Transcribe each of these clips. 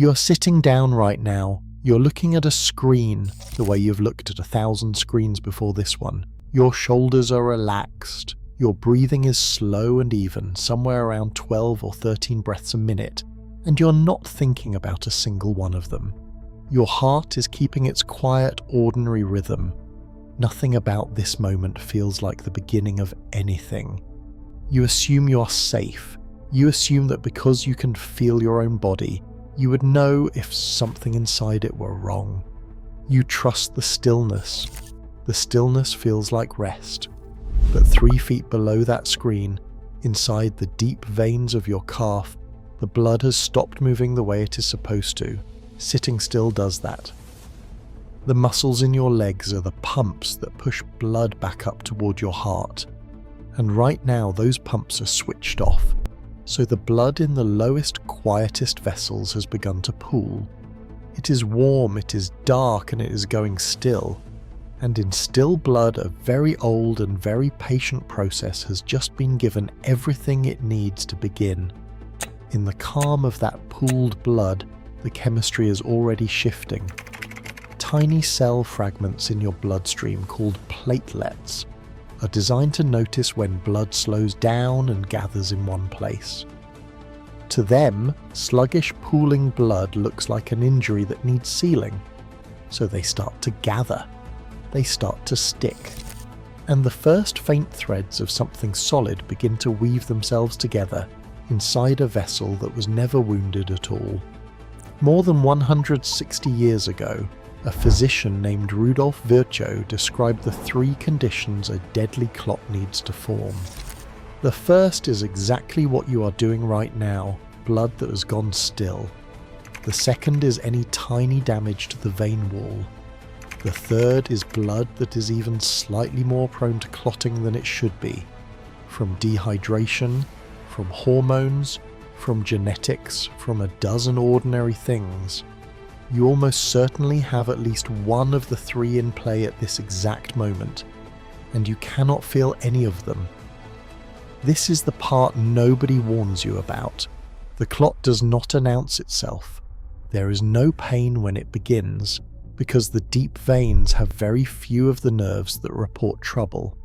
You're sitting down right now. You're looking at a screen the way you've looked at 1,000 screens before this one. Your shoulders are relaxed. Your breathing is slow and even, somewhere around 12 or 13 breaths a minute, and you're not thinking about a single one of them. Your heart is keeping its quiet, ordinary rhythm. Nothing about this moment feels like the beginning of anything. You assume you are safe. You assume that because you can feel your own body, you would know if something inside it were wrong. You trust the stillness. The stillness feels like rest. But 3 feet below that screen, inside the deep veins of your calf, the blood has stopped moving the way it is supposed to. Sitting still does that. The muscles in your legs are the pumps that push blood back up toward your heart. And right now those pumps are switched off. So the blood in the lowest, quietest vessels has begun to pool. It is warm, it is dark, and it is going still. And in still blood, a very old and very patient process has just been given everything it needs to begin. In the calm of that pooled blood, the chemistry is already shifting. Tiny cell fragments in your bloodstream called platelets are designed to notice when blood slows down and gathers in one place. To them, sluggish pooling blood looks like an injury that needs sealing, so they start to gather. They start to stick. And the first faint threads of something solid begin to weave themselves together inside a vessel that was never wounded at all. More than 160 years ago, a physician named Rudolf Virchow described the 3 conditions a deadly clot needs to form. The first is exactly what you are doing right now, blood that has gone still. The second is any tiny damage to the vein wall. The third is blood that is even slightly more prone to clotting than it should be, from dehydration, from hormones, from genetics, from a dozen ordinary things. You almost certainly have at least one of the 3 in play at this exact moment, and you cannot feel any of them. This is the part nobody warns you about. The clot does not announce itself. There is no pain when it begins, because the deep veins have very few of the nerves that report trouble.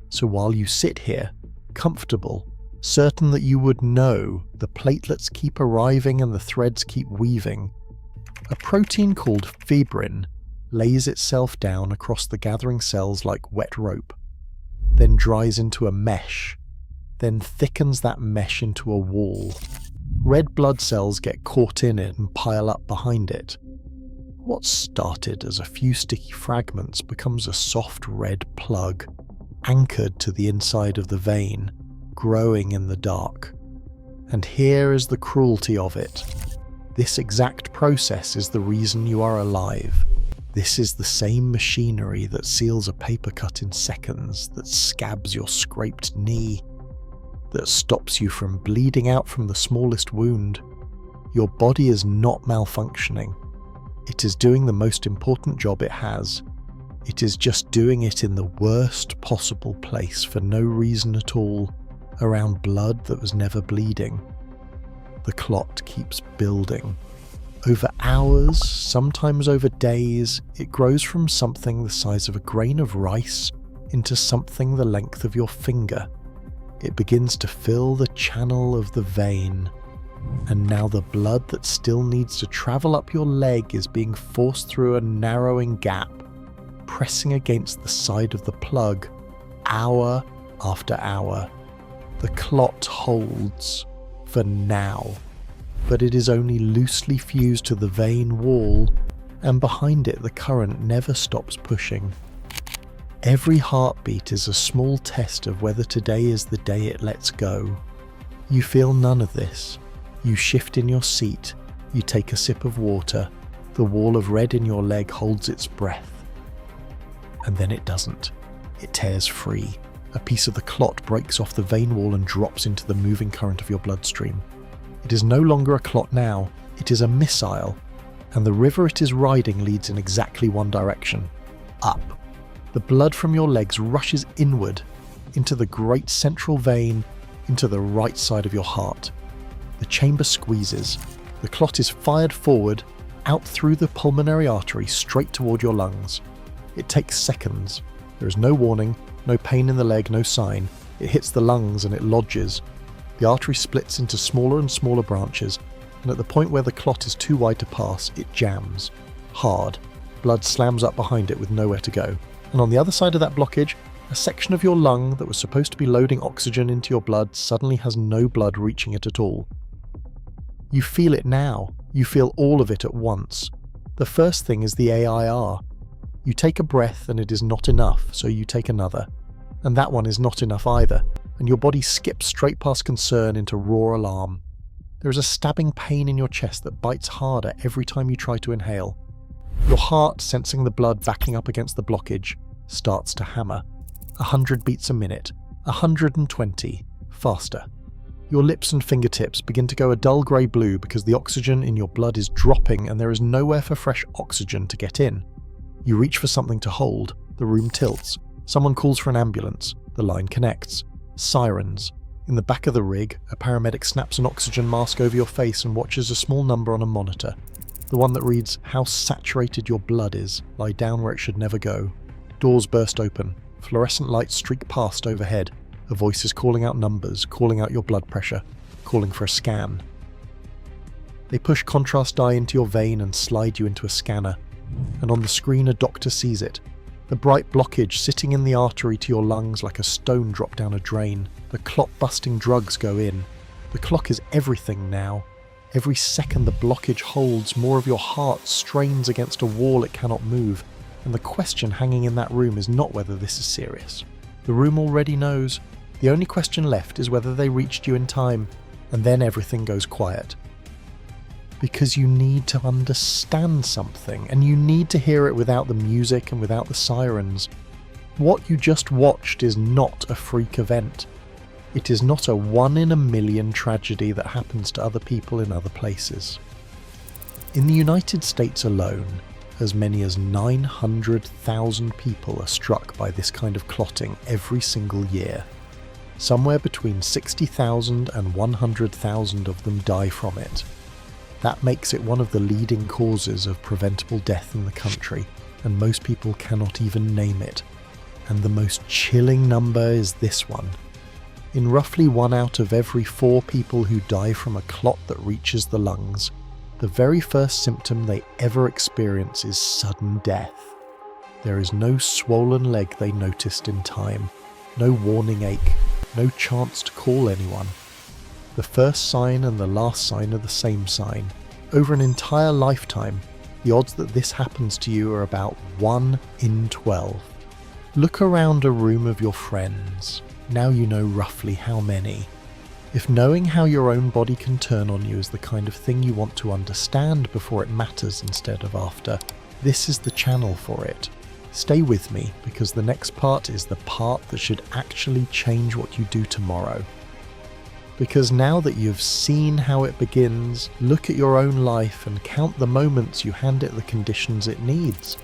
So while you sit here, comfortable, certain that you would know the platelets keep arriving and the threads keep weaving, a protein called fibrin lays itself down across the gathering cells like wet rope, then dries into a mesh, then thickens that mesh into a wall. Red blood cells get caught in it and pile up behind it. What started as a few sticky fragments becomes a soft red plug, anchored to the inside of the vein, growing in the dark. And here is the cruelty of it. This exact process is the reason you are alive. This is the same machinery that seals a paper cut in seconds, that scabs your scraped knee, that stops you from bleeding out from the smallest wound. Your body is not malfunctioning. It is doing the most important job it has. It is just doing it in the worst possible place for no reason at all, around blood that was never bleeding. The clot keeps building. Over hours, sometimes over days, it grows from something the size of a grain of rice into something the length of your finger. It begins to fill the channel of the vein. And now the blood that still needs to travel up your leg is being forced through a narrowing gap, pressing against the side of the plug, hour after hour. The clot holds. For now, but it is only loosely fused to the vein wall, and behind it the current never stops pushing. Every heartbeat is a small test of whether today is the day it lets go. You feel none of this. You shift in your seat, you take a sip of water, the wall of red in your leg holds its breath. And then it doesn't. It tears free. A piece of the clot breaks off the vein wall and drops into the moving current of your bloodstream. It is no longer a clot now, it is a missile, and the river it is riding leads in exactly one direction, up. The blood from your legs rushes inward, into the great central vein, into the right side of your heart. The chamber squeezes, The clot is fired forward, out through the pulmonary artery straight toward your lungs. It takes seconds. There is no warning, no pain in the leg, no sign. It hits the lungs and it lodges. The artery splits into smaller and smaller branches, and at the point where the clot is too wide to pass, it jams. Hard. Blood slams up behind it with nowhere to go. And on the other side of that blockage, a section of your lung that was supposed to be loading oxygen into your blood suddenly has no blood reaching it at all. You feel it now. You feel all of it at once. The first thing is the AIR. You take a breath and it is not enough, so you take another. And that one is not enough either, and your body skips straight past concern into raw alarm. There is a stabbing pain in your chest that bites harder every time you try to inhale. Your heart, sensing the blood backing up against the blockage, starts to hammer. 100 beats a minute, 120, faster. Your lips and fingertips begin to go a dull grey blue because the oxygen in your blood is dropping and there is nowhere for fresh oxygen to get in. You reach for something to hold, the room tilts. Someone calls for an ambulance, the line connects. Sirens. In the back of the rig, a paramedic snaps an oxygen mask over your face and watches a small number on a monitor. The one that reads how saturated your blood is, lie down where it should never go. Doors burst open, fluorescent lights streak past overhead. A voice is calling out numbers, calling out your blood pressure, calling for a scan. They push contrast dye into your vein and slide you into a scanner. And on the screen a doctor sees it. The bright blockage sitting in the artery to your lungs like a stone dropped down a drain. The clot-busting drugs go in. The clock is everything now. Every second the blockage holds, more of your heart strains against a wall it cannot move. And the question hanging in that room is not whether this is serious. The room already knows. The only question left is whether they reached you in time, and then everything goes quiet. Because you need to understand something, and you need to hear it without the music and without the sirens. What you just watched is not a freak event. It is not a 1 in a million tragedy that happens to other people in other places. In the United States alone, as many as 900,000 people are struck by this kind of clotting every single year. Somewhere between 60,000 and 100,000 of them die from it. That makes it one of the leading causes of preventable death in the country, and most people cannot even name it. And the most chilling number is this one. In roughly 1 out of every 4 people who die from a clot that reaches the lungs, the very first symptom they ever experience is sudden death. There is no swollen leg they noticed in time, no warning ache, no chance to call anyone. The first sign and the last sign are the same sign. Over an entire lifetime, the odds that this happens to you are about 1 in 12. Look around a room of your friends. Now you know roughly how many. If knowing how your own body can turn on you is the kind of thing you want to understand before it matters instead of after, this is the channel for it. Stay with me, because the next part is the part that should actually change what you do tomorrow. Because now that you've seen how it begins, look at your own life and count the moments you hand it the conditions it needs.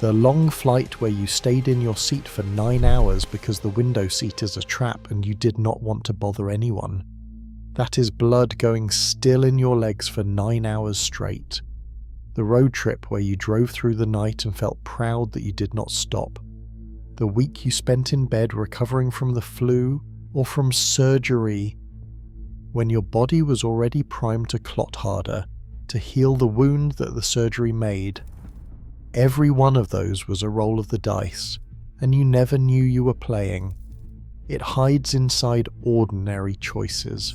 The long flight where you stayed in your seat for 9 hours because the window seat is a trap and you did not want to bother anyone. That is blood going still in your legs for 9 hours straight. The road trip where you drove through the night and felt proud that you did not stop. The week you spent in bed recovering from the flu or from surgery, when your body was already primed to clot harder, to heal the wound that the surgery made. Every one of those was a roll of the dice, and you never knew you were playing. It hides inside ordinary choices.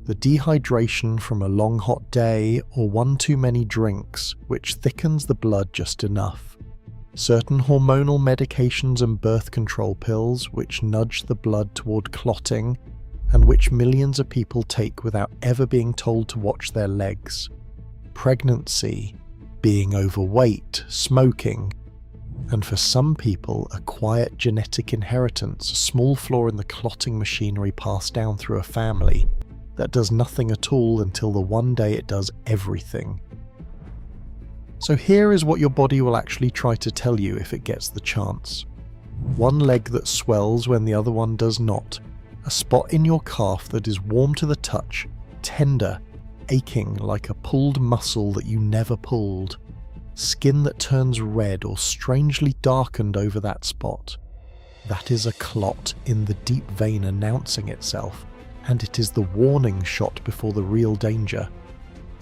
The dehydration from a long hot day or one too many drinks, which thickens the blood just enough. Certain hormonal medications and birth control pills, which nudge the blood toward clotting, and which millions of people take without ever being told to watch their legs. Pregnancy, being overweight, smoking, and for some people a quiet genetic inheritance, a small flaw in the clotting machinery passed down through a family that does nothing at all until the one day it does everything. So here is what your body will actually try to tell you if it gets the chance. One leg that swells when the other one does not. A spot in your calf that is warm to the touch, tender, aching like a pulled muscle that you never pulled, skin that turns red or strangely darkened over that spot. That is a clot in the deep vein announcing itself, and it is the warning shot before the real danger.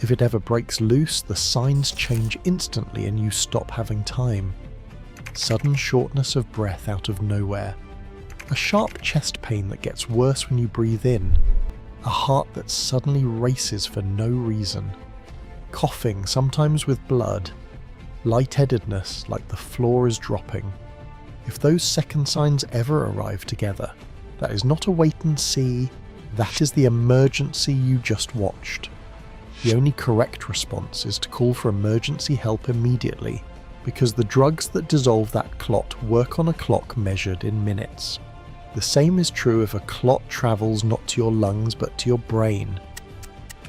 If it ever breaks loose, the signs change instantly and you stop having time. Sudden shortness of breath out of nowhere. A sharp chest pain that gets worse when you breathe in. A heart that suddenly races for no reason. Coughing, sometimes with blood. Lightheadedness, like the floor is dropping. If those second signs ever arrive together, that is not a wait and see, that is the emergency you just watched. The only correct response is to call for emergency help immediately, because the drugs that dissolve that clot work on a clock measured in minutes. The same is true if a clot travels not to your lungs but to your brain,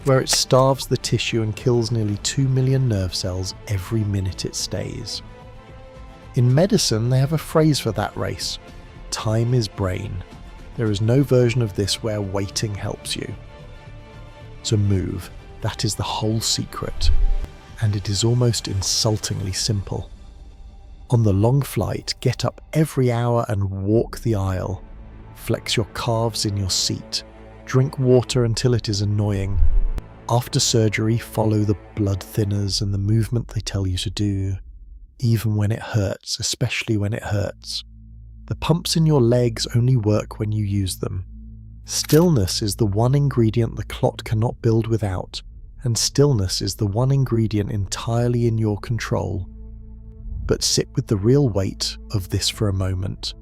where it starves the tissue and kills nearly 2 million nerve cells every minute it stays. In medicine, they have a phrase for that race: time is brain. There is no version of this where waiting helps you. So move. That is the whole secret. And it is almost insultingly simple. On the long flight, get up every hour and walk the aisle. Flex your calves in your seat. Drink water until it is annoying. After surgery, follow the blood thinners and the movement they tell you to do. Even when it hurts, especially when it hurts. The pumps in your legs only work when you use them. Stillness is the one ingredient the clot cannot build without, and stillness is the one ingredient entirely in your control. But sit with the real weight of this for a moment,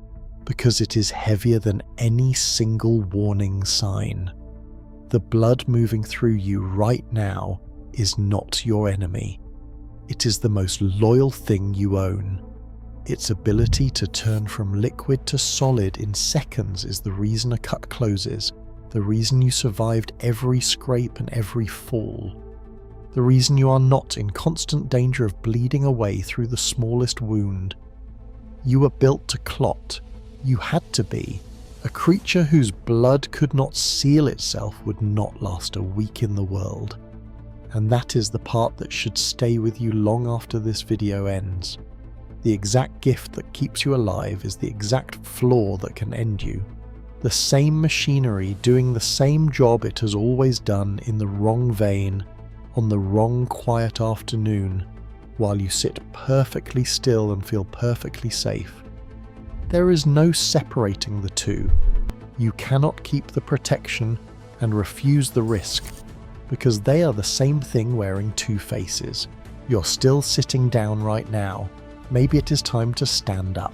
because it is heavier than any single warning sign. The blood moving through you right now is not your enemy. It is the most loyal thing you own. Its ability to turn from liquid to solid in seconds is the reason a cut closes, the reason you survived every scrape and every fall, the reason you are not in constant danger of bleeding away through the smallest wound. You were built to clot. You had to be. A creature whose blood could not seal itself would not last a week in the world. And that is the part that should stay with you long after this video ends. The exact gift that keeps you alive is the exact flaw that can end you. The same machinery doing the same job it has always done in the wrong vein, on the wrong quiet afternoon, while you sit perfectly still and feel perfectly safe. There is no separating the two. You cannot keep the protection and refuse the risk, because they are the same thing wearing two faces. You're still sitting down right now. Maybe it is time to stand up.